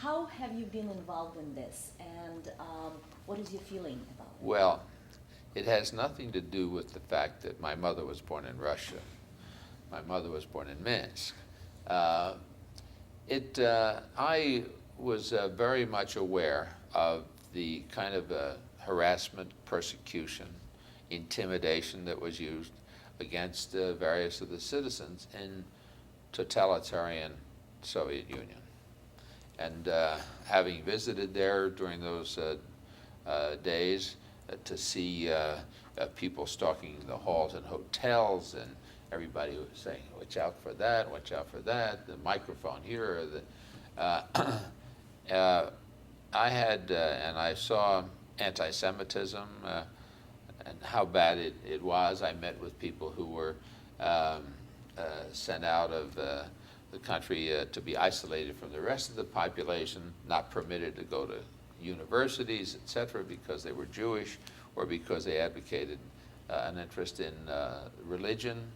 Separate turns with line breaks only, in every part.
how have you been involved in this, and what is your feeling about it?
Well, it has nothing to do with the fact that my mother was born in Russia. My mother was born in Minsk. I was very much aware of the kind of harassment, persecution, intimidation that was used against various of the citizens in totalitarian Soviet Union. And having visited there during those days, to see people stalking the halls and hotels, and everybody was saying, watch out for that, watch out for that, the microphone here. I had, and I saw anti-Semitism and how bad it was. I met with people who were sent out of the country to be isolated from the rest of the population, not permitted to go to universities, etc., because they were Jewish or because they advocated an interest in religion.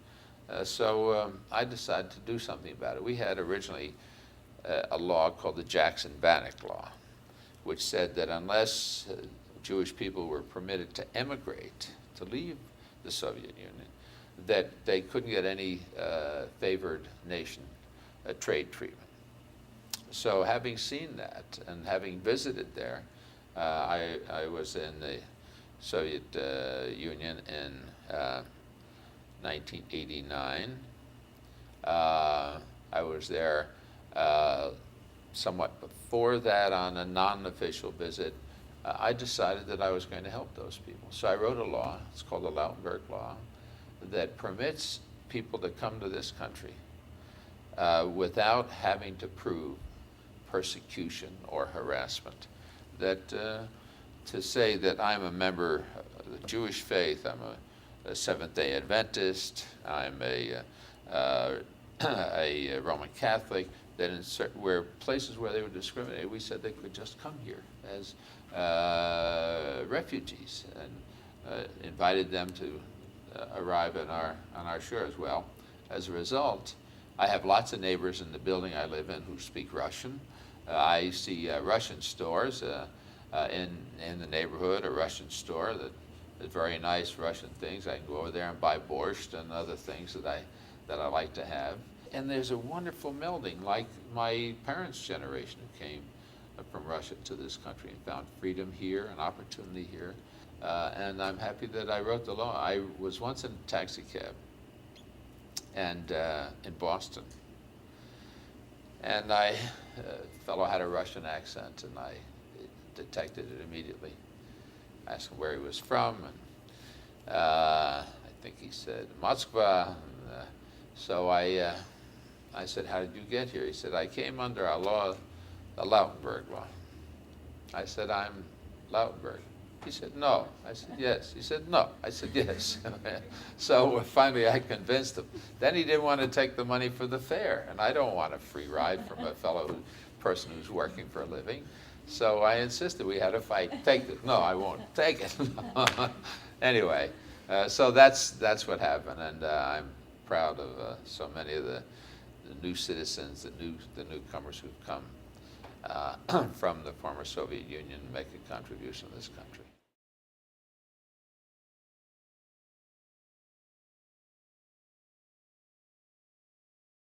So I decided to do something about it. We had originally a law called the Jackson-Vanik Law, which said that unless Jewish people were permitted to emigrate, to leave the Soviet Union, that they couldn't get any favored nation trade treatment. So having seen that and having visited there, I was in the Soviet Union in 1989. I was there somewhat before that on a non-official visit. I decided that I was going to help those people. So I wrote a law, it's called the Lautenberg Law, that permits people to come to this country without having to prove persecution or harassment. That to say that I'm a member of the Jewish faith, I'm a Seventh-day Adventist, I'm a Roman Catholic, that in certain places where they were discriminated, we said they could just come here as refugees, and invited them to arrive on our shores. Well, as a result, I have lots of neighbors in the building I live in who speak Russian. I see Russian stores in the neighborhood, a Russian store that is very nice Russian things. I can go over there and buy borscht and other things that I like to have. And there's a wonderful melding, like my parents' generation who came from Russia to this country and found freedom here and opportunity here. And I'm happy that I wrote the law. I was once in a taxi cab and in Boston, and a fellow had a Russian accent, and I detected it immediately. I asked him where he was from, and I think he said Moskva. So I said, how did you get here? He said, I came under our law, the Lautenberg Law. I said, I'm Lautenberg. He said, no. I said, yes. He said, no. I said, yes. So finally I convinced him. Then he didn't want to take the money for the fare, and I don't want a free ride from a person who's working for a living. So I insisted. We had a fight. Take it. No, I won't take it. Anyway, so that's what happened, and I'm proud of so many of the new citizens, the newcomers who've come from the former Soviet Union to make a contribution to this country.